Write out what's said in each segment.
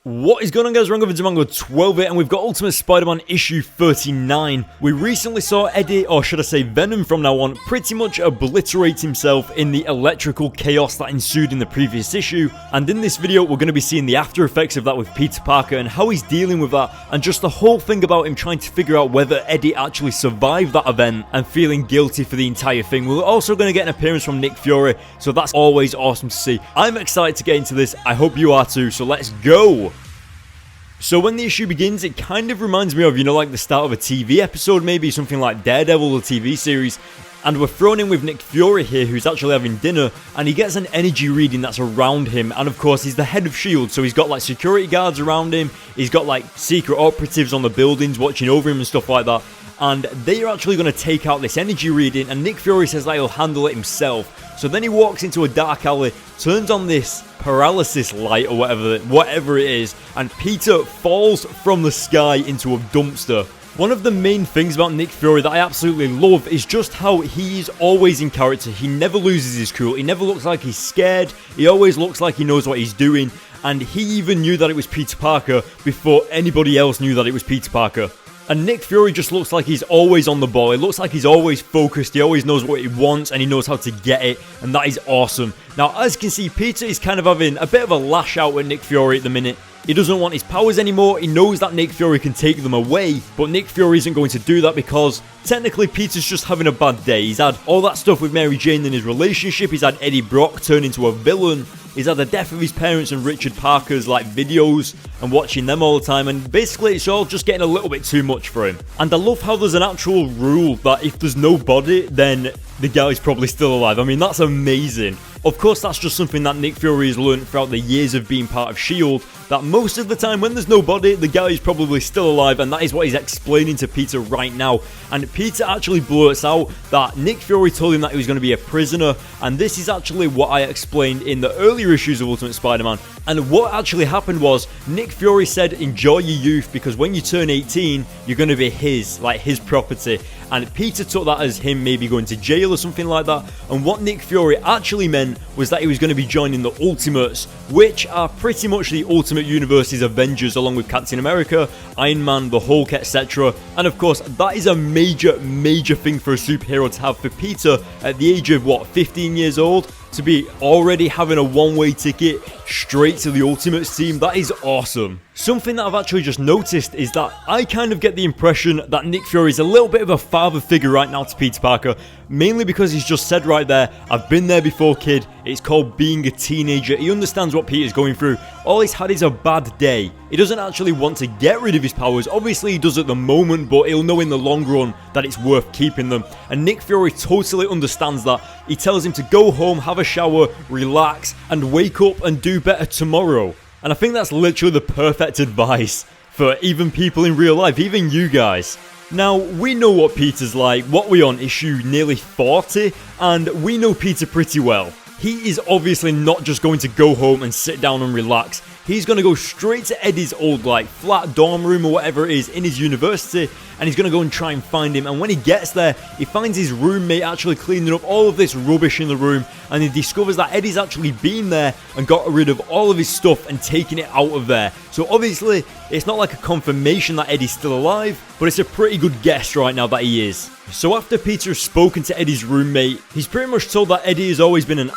What is going on, guys? Rango Vidamango 12 and we've got Ultimate Spider-Man issue 39. We recently saw Eddie, or should I say Venom from now on, pretty much obliterate himself in the electrical chaos that ensued in the previous issue. And in this video, we're going to be seeing the after effects of that with Peter Parker and how he's dealing with that, and just the whole thing about him trying to figure out whether Eddie actually survived that event and feeling guilty for the entire thing. We're also going to get an appearance from Nick Fury, so that's always awesome to see. I'm excited to get into this. I hope you are too, so let's go! So when the issue begins, it kind of reminds me of, like the start of a TV episode, maybe something like Daredevil, the TV series. And we're thrown in with Nick Fury here, who's actually having dinner, and he gets an energy reading that's around him. And of course, he's the head of S.H.I.E.L.D., so he's got like security guards around him, he's got like secret operatives on the buildings watching over him and stuff like that. And they are actually going to take out this energy reading, and Nick Fury says that he'll handle it himself. So then he walks into a dark alley, turns on this paralysis light or whatever it is, and Peter falls from the sky into a dumpster. One of the main things about Nick Fury that I absolutely love is just how he's always in character. He never loses his cool, he never looks like he's scared, he always looks like he knows what he's doing, and he even knew that it was Peter Parker before anybody else knew that it was Peter Parker. And Nick Fury just looks like he's always on the ball. It looks like he's always focused. He always knows what he wants and he knows how to get it. And that is awesome. Now, as you can see, Peter is kind of having a bit of a lash out with Nick Fury at the minute. He doesn't want his powers anymore. He knows that Nick Fury can take them away. But Nick Fury isn't going to do that because technically Peter's just having a bad day. He's had all that stuff with Mary Jane in his relationship. He's had Eddie Brock turn into a villain. He's had the death of his parents and Richard Parker's like videos and watching them all the time, and basically it's all just getting a little bit too much for him. And I love how there's an actual rule that if there's no body, then the guy's probably still alive. I mean, that's amazing. Of course, that's just something that Nick Fury has learned throughout the years of being part of S.H.I.E.L.D., that most of the time when there's no body, the guy is probably still alive, and that is what he's explaining to Peter right now. And Peter actually blurts out that Nick Fury told him that he was going to be a prisoner, and this is actually what I explained in the earlier issues of Ultimate Spider-Man. And what actually happened was, Nick Fury said, enjoy your youth, because when you turn 18, you're going to be his property. And Peter took that as him maybe going to jail or something like that. And what Nick Fury actually meant was that he was going to be joining the Ultimates, which are pretty much the Ultimate Universe's Avengers, along with Captain America, Iron Man, the Hulk, etc. And of course, that is a major thing for a superhero to have. For Peter, at the age of, 15 years old, to be already having a one-way ticket straight to the Ultimates team, that is awesome. Something that I've actually just noticed is that I kind of get the impression that Nick Fury is a little bit of a father figure right now to Peter Parker, mainly because he's just said right there, I've been there before, kid. It's called being a teenager. He understands what Peter's going through. All he's had is a bad day. He doesn't actually want to get rid of his powers. Obviously he does at the moment, but he'll know in the long run that it's worth keeping them. And Nick Fury totally understands that. He tells him to go home, have a shower, relax, and wake up and do better tomorrow. And I think that's literally the perfect advice for even people in real life, even you guys. Now, we know what Peter's like. What we on, issue nearly 40? And we know Peter pretty well. He is obviously not just going to go home and sit down and relax. He's going to go straight to Eddie's old flat dorm room or whatever it is in his university, and he's going to go and try and find him. And when he gets there, he finds his roommate actually cleaning up all of this rubbish in the room, and he discovers that Eddie's actually been there and got rid of all of his stuff and taken it out of there. So obviously, it's not like a confirmation that Eddie's still alive, but it's a pretty good guess right now that he is. So after Peter has spoken to Eddie's roommate, he's pretty much told that Eddie has always been an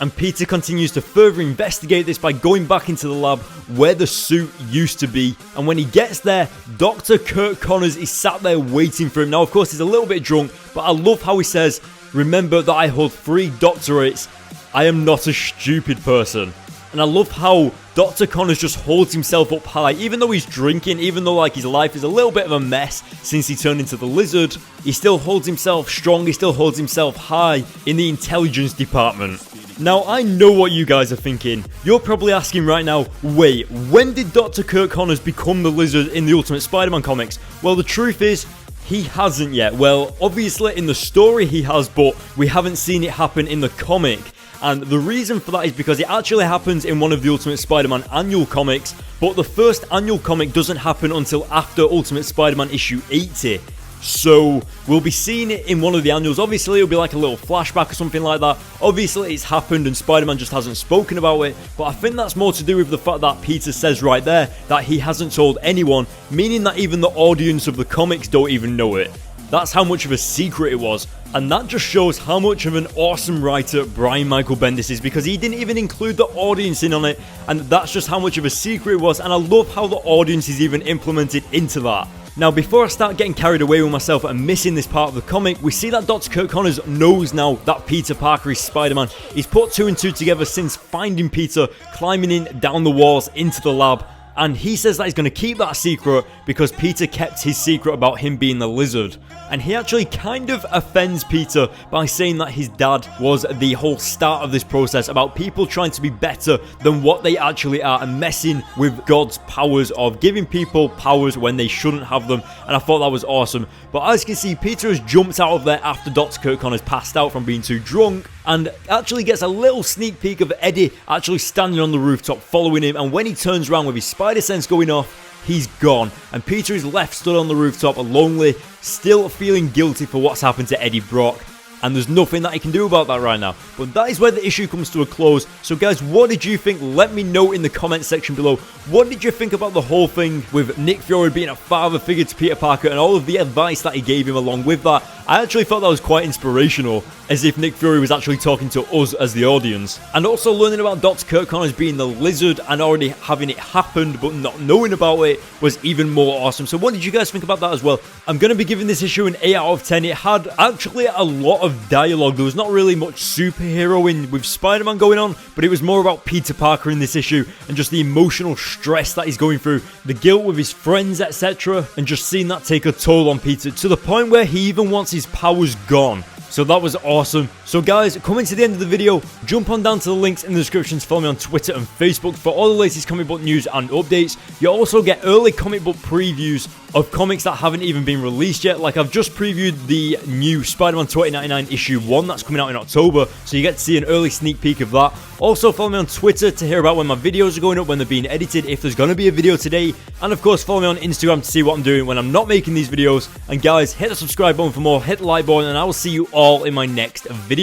and Peter continues to further investigate this by going back into the lab where the suit used to be. And when he gets there, Dr. Kirk Connors is sat there waiting for him. Now, of course, he's a little bit drunk, but I love how he says, remember that I hold 3 doctorates. I am not a stupid person. And I love how Dr. Connors just holds himself up high. Even though he's drinking, even though his life is a little bit of a mess since he turned into the Lizard, he still holds himself strong, he still holds himself high in the intelligence department. Now, I know what you guys are thinking. You're probably asking right now, wait, when did Dr. Kirk Connors become the Lizard in the Ultimate Spider-Man comics? Well, the truth is, he hasn't yet. Well, obviously in the story he has, but we haven't seen it happen in the comic. And the reason for that is because it actually happens in one of the Ultimate Spider-Man annual comics, but the first annual comic doesn't happen until after Ultimate Spider-Man issue 80. So we'll be seeing it in one of the annuals. Obviously, it'll be like a little flashback or something like that. Obviously, it's happened and Spider-Man just hasn't spoken about it. But I think that's more to do with the fact that Peter says right there that he hasn't told anyone, meaning that even the audience of the comics don't even know it. That's how much of a secret it was. And that just shows how much of an awesome writer Brian Michael Bendis is, because he didn't even include the audience in on it. And that's just how much of a secret it was. And I love how the audience is even implemented into that. Now, before I start getting carried away with myself and missing this part of the comic, we see that Dr. Kirk Connors knows now that Peter Parker is Spider-Man. He's put 2 and 2 together since finding Peter climbing in down the walls into the lab. And he says that he's going to keep that secret because Peter kept his secret about him being the Lizard. And he actually kind of offends Peter by saying that his dad was the whole start of this process about people trying to be better than what they actually are and messing with God's powers of giving people powers when they shouldn't have them. And I thought that was awesome. But as you can see, Peter has jumped out of there after Dr. Kirk Connors passed out from being too drunk, and actually gets a little sneak peek of Eddie actually standing on the rooftop following him. And when he turns around with his spider sense going off, he's gone, and Peter is left stood on the rooftop lonely, still feeling guilty for what's happened to Eddie Brock. And there's nothing that he can do about that right now. But that is where the issue comes to a close. So guys, what did you think? Let me know in the comment section below. What did you think about the whole thing with Nick Fury being a father figure to Peter Parker and all of the advice that he gave him along with that? I actually thought that was quite inspirational, as if Nick Fury was actually talking to us as the audience. And also learning about Dr. Kirk Connors being the Lizard and already having it happened but not knowing about it was even more awesome. So what did you guys think about that as well? I'm going to be giving this issue an 8 out of 10. It had actually a lot of dialogue. There was not really much superheroing with Spider-Man going on, but it was more about Peter Parker in this issue and just the emotional stress that he's going through, the guilt with his friends, etc., and just seeing that take a toll on Peter to the point where he even wants his powers gone. So that was awesome. So guys, coming to the end of the video, jump on down to the links in the description to follow me on Twitter and Facebook for all the latest comic book news and updates. You also get early comic book previews of comics that haven't even been released yet. Like I've just previewed the new Spider-Man 2099 issue 1 that's coming out in October, so you get to see an early sneak peek of that. Also follow me on Twitter to hear about when my videos are going up, when they're being edited, if there's going to be a video today. And of course follow me on Instagram to see what I'm doing when I'm not making these videos. And guys, hit the subscribe button for more, hit the like button, and I will see you all in my next video.